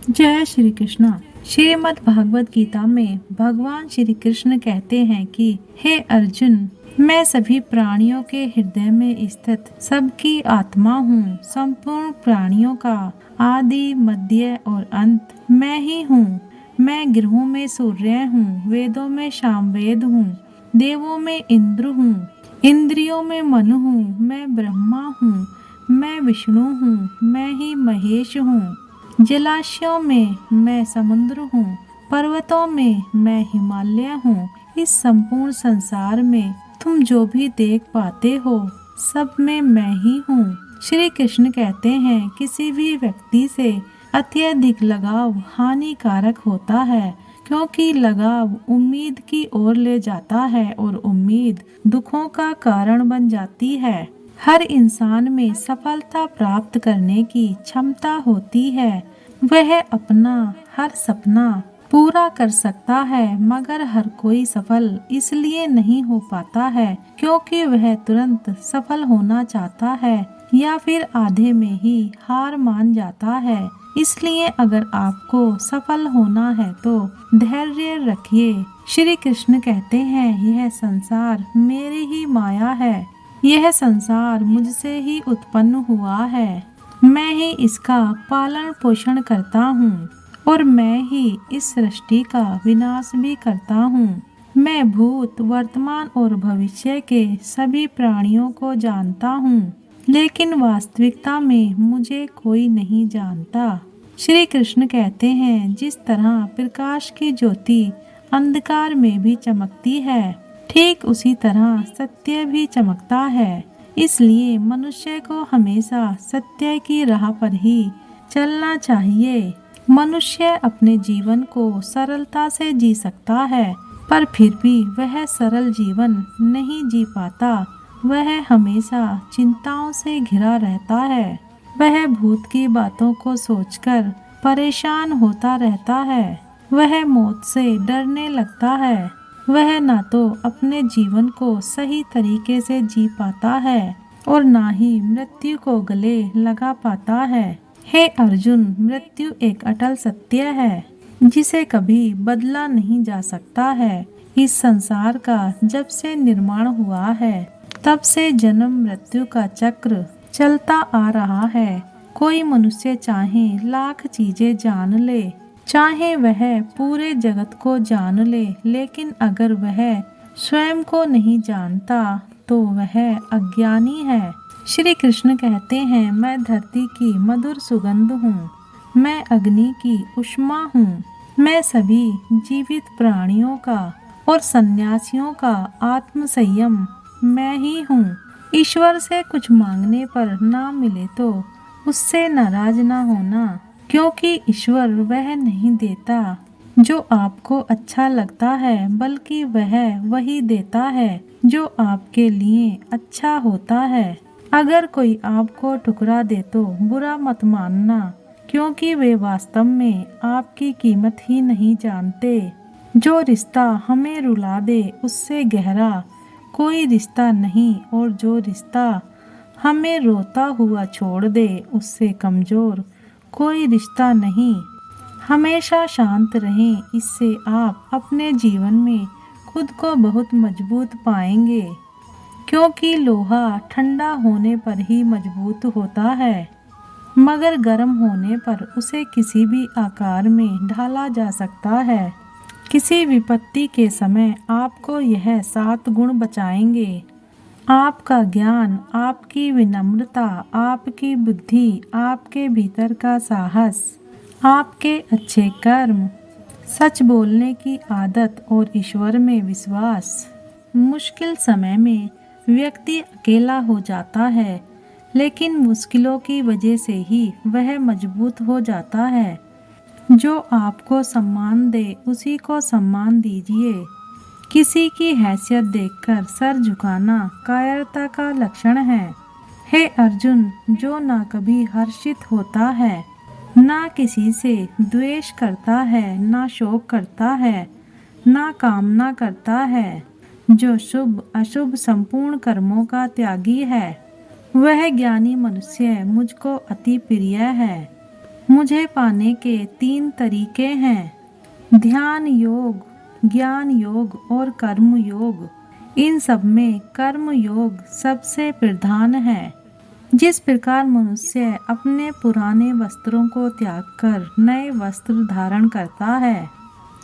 जय श्री कृष्णा। श्रीमद् भागवत गीता में भगवान श्री कृष्ण कहते हैं कि हे अर्जुन, मैं सभी प्राणियों के हृदय में स्थित सबकी आत्मा हूँ। संपूर्ण प्राणियों का आदि मध्य और अंत मैं ही हूँ। मैं ग्रहों में सूर्य हूँ, वेदों में सामवेद हूँ, देवों में इंद्र हूँ, इंद्रियों में मन हूँ। मैं ब्रह्मा हूँ, मैं विष्णु हूँ, मैं ही महेश हूँ। जलाशयों में मैं समुद्र हूँ, पर्वतों में मैं हिमालय हूँ। इस संपूर्ण संसार में तुम जो भी देख पाते हो, सब में मैं ही हूँ। श्री कृष्ण कहते हैं, किसी भी व्यक्ति से अत्यधिक लगाव हानिकारक होता है, क्योंकि लगाव उम्मीद की ओर ले जाता है और उम्मीद दुखों का कारण बन जाती है। हर इंसान में सफलता प्राप्त करने की क्षमता होती है। वह अपना हर सपना पूरा कर सकता है, मगर हर कोई सफल इसलिए नहीं हो पाता है क्योंकि वह तुरंत सफल होना चाहता है या फिर आधे में ही हार मान जाता है। इसलिए अगर आपको सफल होना है तो धैर्य रखिए। श्री कृष्ण कहते हैं, यह संसार मेरी ही माया है। यह संसार मुझसे ही उत्पन्न हुआ है। मैं ही इसका पालन पोषण करता हूँ और मैं ही इस सृष्टि का विनाश भी करता हूँ। मैं भूत, वर्तमान और भविष्य के सभी प्राणियों को जानता हूँ, लेकिन वास्तविकता में मुझे कोई नहीं जानता। श्री कृष्ण कहते हैं, जिस तरह प्रकाश की ज्योति अंधकार में भी चमकती है, ठीक उसी तरह सत्य भी चमकता है। इसलिए मनुष्य को हमेशा सत्य की राह पर ही चलना चाहिए। मनुष्य अपने जीवन को सरलता से जी सकता है, पर फिर भी वह सरल जीवन नहीं जी पाता। वह हमेशा चिंताओं से घिरा रहता है। वह भूत की बातों को सोचकर परेशान होता रहता है। वह मौत से डरने लगता है। वह ना तो अपने जीवन को सही तरीके से जी पाता है और ना ही मृत्यु को गले लगा पाता है। हे अर्जुन, मृत्यु एक अटल सत्य है जिसे कभी बदला नहीं जा सकता है। इस संसार का जब से निर्माण हुआ है, तब से जन्म मृत्यु का चक्र चलता आ रहा है। कोई मनुष्य चाहे लाख चीजें जान ले, चाहे वह पूरे जगत को जान ले, लेकिन अगर वह स्वयं को नहीं जानता तो वह अज्ञानी है। श्री कृष्ण कहते हैं, मैं धरती की मधुर सुगंध हूँ, मैं अग्नि की उष्मा हूँ, मैं सभी जीवित प्राणियों का और सन्यासियों का आत्म संयम मैं ही हूँ। ईश्वर से कुछ मांगने पर ना मिले तो उससे नाराज ना होना, क्योंकि ईश्वर वह नहीं देता जो आपको अच्छा लगता है, बल्कि वह वही देता है जो आपके लिए अच्छा होता है। अगर कोई आपको ठुकरा दे तो बुरा मत मानना, क्योंकि वे वास्तव में आपकी कीमत ही नहीं जानते। जो रिश्ता हमें रुला दे उससे गहरा कोई रिश्ता नहीं, और जो रिश्ता हमें रोता हुआ छोड़ दे उससे कमजोर कोई रिश्ता नहीं। हमेशा शांत रहें, इससे आप अपने जीवन में खुद को बहुत मजबूत पाएंगे, क्योंकि लोहा ठंडा होने पर ही मजबूत होता है, मगर गर्म होने पर उसे किसी भी आकार में ढाला जा सकता है। किसी विपत्ति के समय आपको यह 7 गुण बचाएंगे: आपका ज्ञान, आपकी विनम्रता, आपकी बुद्धि, आपके भीतर का साहस, आपके अच्छे कर्म, सच बोलने की आदत और ईश्वर में विश्वास। मुश्किल समय में व्यक्ति अकेला हो जाता है, लेकिन मुश्किलों की वजह से ही वह मजबूत हो जाता है। जो आपको सम्मान दे उसी को सम्मान दीजिए। किसी की हैसियत देखकर सर झुकाना कायरता का लक्षण है। हे अर्जुन, जो ना कभी हर्षित होता है, ना किसी से द्वेष करता है, ना शोक करता है, ना कामना करता है, जो शुभ अशुभ संपूर्ण कर्मों का त्यागी है, वह ज्ञानी मनुष्य मुझको अति प्रिय है। मुझे पाने के 3 तरीके हैं, ध्यान योग, ज्ञान योग और कर्म योग। इन सब में कर्म योग सबसे प्रधान है। जिस प्रकार मनुष्य अपने पुराने वस्त्रों को त्याग कर नए वस्त्र धारण करता है,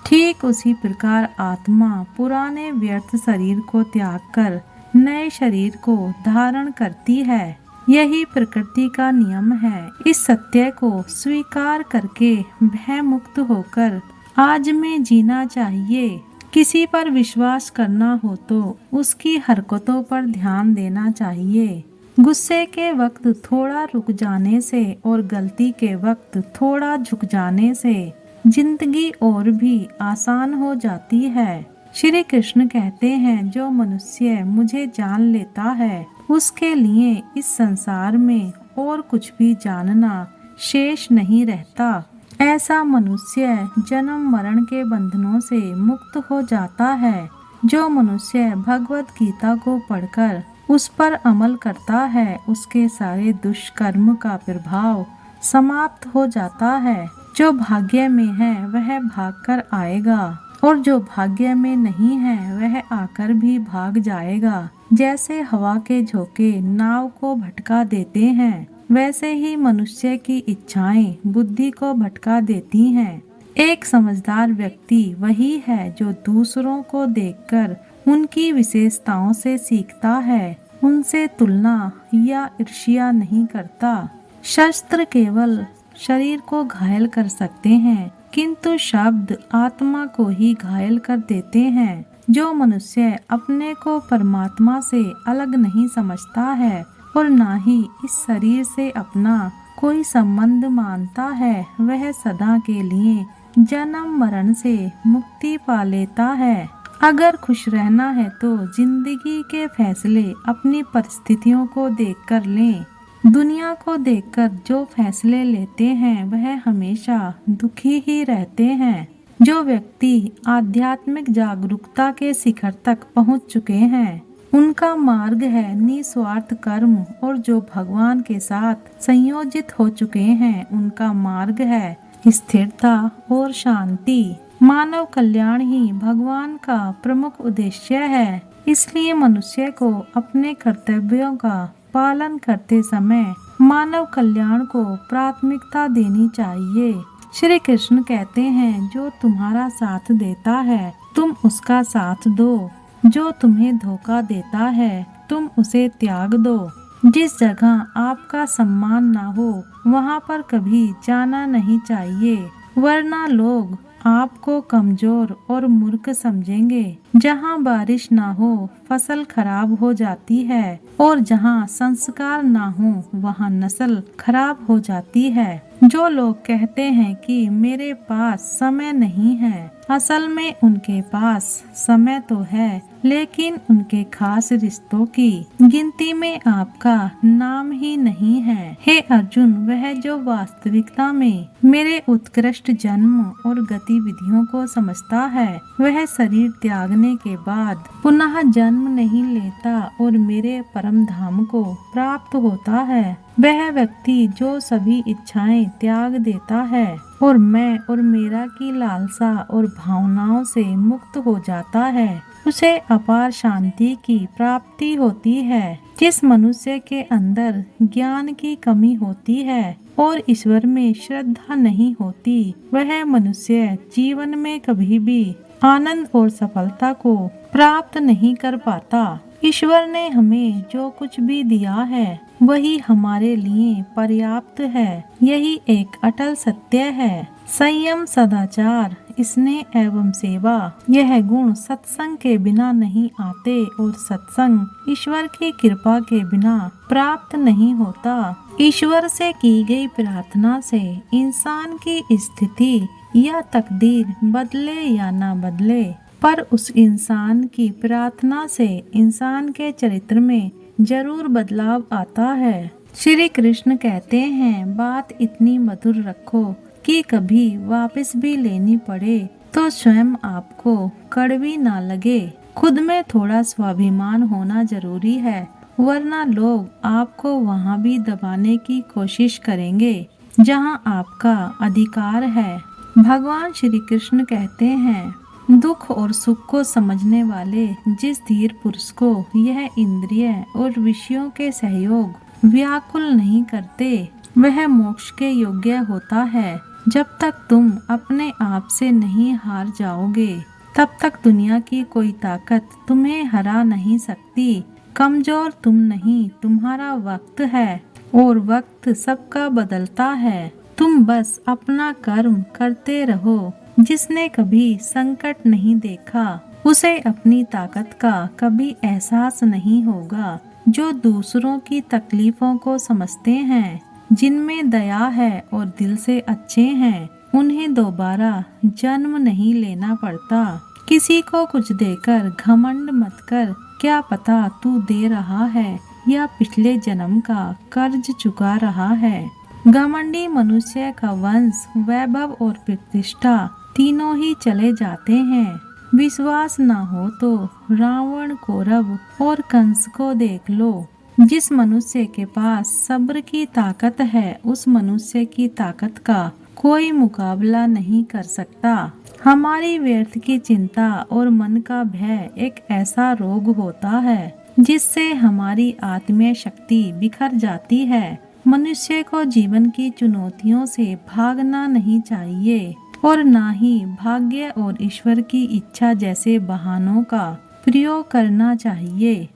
ठीक उसी प्रकार आत्मा पुराने व्यर्थ शरीर को त्याग कर नए शरीर को धारण करती है। यही प्रकृति का नियम है। इस सत्य को स्वीकार करके भय मुक्त होकर आज में जीना चाहिए। किसी पर विश्वास करना हो तो उसकी हरकतों पर ध्यान देना चाहिए। गुस्से के वक्त थोड़ा रुक जाने से और गलती के वक्त थोड़ा झुक जाने से जिंदगी और भी आसान हो जाती है। श्री कृष्ण कहते हैं, जो मनुष्य मुझे जान लेता है उसके लिए इस संसार में और कुछ भी जानना शेष नहीं रहता। ऐसा मनुष्य जन्म मरण के बंधनों से मुक्त हो जाता है। जो मनुष्य भगवत गीता को पढ़कर उस पर अमल करता है, उसके सारे दुष्कर्म का प्रभाव समाप्त हो जाता है। जो भाग्य में है वह भागकर आएगा और जो भाग्य में नहीं है वह आकर भी भाग जाएगा। जैसे हवा के झोंके नाव को भटका देते हैं, वैसे ही मनुष्य की इच्छाएं बुद्धि को भटका देती हैं। एक समझदार व्यक्ति वही है जो दूसरों को देखकर उनकी विशेषताओं से सीखता है, उनसे तुलना या ईर्ष्या नहीं करता। शस्त्र केवल शरीर को घायल कर सकते हैं, किंतु शब्द आत्मा को ही घायल कर देते हैं। जो मनुष्य अपने को परमात्मा से अलग नहीं समझता है और ना ही इस शरीर से अपना कोई संबंध मानता है, वह सदा के लिए जन्म मरण से मुक्ति पा लेता है। अगर खुश रहना है तो जिंदगी के फैसले अपनी परिस्थितियों को देखकर लें। दुनिया को देखकर जो फैसले लेते हैं वह हमेशा दुखी ही रहते हैं। जो व्यक्ति आध्यात्मिक जागरूकता के शिखर तक पहुंच चुके हैं, उनका मार्ग है निस्वार्थ कर्म, और जो भगवान के साथ संयोजित हो चुके हैं उनका मार्ग है स्थिरता और शांति। मानव कल्याण ही भगवान का प्रमुख उद्देश्य है। इसलिए मनुष्य को अपने कर्तव्यों का पालन करते समय मानव कल्याण को प्राथमिकता देनी चाहिए। श्री कृष्ण कहते हैं, जो तुम्हारा साथ देता है तुम उसका साथ दो, जो तुम्हें धोखा देता है तुम उसे त्याग दो। जिस जगह आपका सम्मान ना हो वहाँ पर कभी जाना नहीं चाहिए, वरना लोग आपको कमजोर और मूर्ख समझेंगे। जहाँ बारिश ना हो फसल खराब हो जाती है, और जहाँ संस्कार ना हो वहाँ नस्ल खराब हो जाती है। जो लोग कहते हैं कि मेरे पास समय नहीं है, असल में उनके पास समय तो है, लेकिन उनके खास रिश्तों की गिनती में आपका नाम ही नहीं है। हे अर्जुन, वह जो वास्तविकता में मेरे उत्कृष्ट जन्म और गतिविधियों को समझता है, वह शरीर त्यागने के बाद पुनः जन्म नहीं लेता और मेरे परम धाम को प्राप्त होता है। वह व्यक्ति जो सभी इच्छाएं त्याग देता है और मैं और मेरा की लालसा और भावनाओं से मुक्त हो जाता है, उसे अपार शांति की प्राप्ति होती है। जिस मनुष्य के अंदर ज्ञान की कमी होती है और ईश्वर में श्रद्धा नहीं होती, वह मनुष्य जीवन में कभी भी आनंद और सफलता को प्राप्त नहीं कर पाता। ईश्वर ने हमें जो कुछ भी दिया है वही हमारे लिए पर्याप्त है। यही एक अटल सत्य है। संयम, सदाचार, स्नेह एवं सेवा, यह गुण सत्संग के बिना नहीं आते और सत्संग ईश्वर की कृपा के बिना प्राप्त नहीं होता। ईश्वर से की गई प्रार्थना से इंसान की स्थिति या तकदीर बदले या ना बदले, पर उस इंसान की प्रार्थना से इंसान के चरित्र में जरूर बदलाव आता है। श्री कृष्ण कहते हैं, बात इतनी मधुर रखो कि कभी वापस भी लेनी पड़े तो स्वयं आपको कड़वी ना लगे। खुद में थोड़ा स्वाभिमान होना जरूरी है, वरना लोग आपको वहाँ भी दबाने की कोशिश करेंगे। जहाँ आपका अधिकार है। भगवान श्री कृष्ण कहते हैं, दुख और सुख को समझने वाले जिस धीर पुरुष को यह इंद्रिय और विषयों के सहयोग व्याकुल नहीं करते, वह मोक्ष के योग्य होता है। जब तक तुम अपने आप से नहीं हार जाओगे, तब तक दुनिया की कोई ताकत तुम्हें हरा नहीं सकती। कमजोर तुम नहीं, तुम्हारा वक्त है, और वक्त सबका बदलता है। तुम बस अपना कर्म करते रहो। जिसने कभी संकट नहीं देखा, उसे अपनी ताकत का कभी एहसास नहीं होगा। जो दूसरों की तकलीफों को समझते हैं, जिनमें दया है और दिल से अच्छे हैं, उन्हें दोबारा जन्म नहीं लेना पड़ता। किसी को कुछ देकर घमंड मत कर। क्या पता तू दे रहा है या पिछले जन्म का कर्ज चुका रहा है। घमंडी मनुष्य का वंश, वैभव और प्रतिष्ठा तीनों ही चले जाते हैं। विश्वास न हो तो रावण, कौरव और कंस को देख लो। जिस मनुष्य के पास सब्र की ताकत है, उस मनुष्य की ताकत का कोई मुकाबला नहीं कर सकता। हमारी व्यर्थ की चिंता और मन का भय एक ऐसा रोग होता है जिससे हमारी आत्मीय शक्ति बिखर जाती है। मनुष्य को जीवन की चुनौतियों से भागना नहीं चाहिए और ना ही भाग्य और ईश्वर की इच्छा जैसे बहानों का प्रयोग करना चाहिए।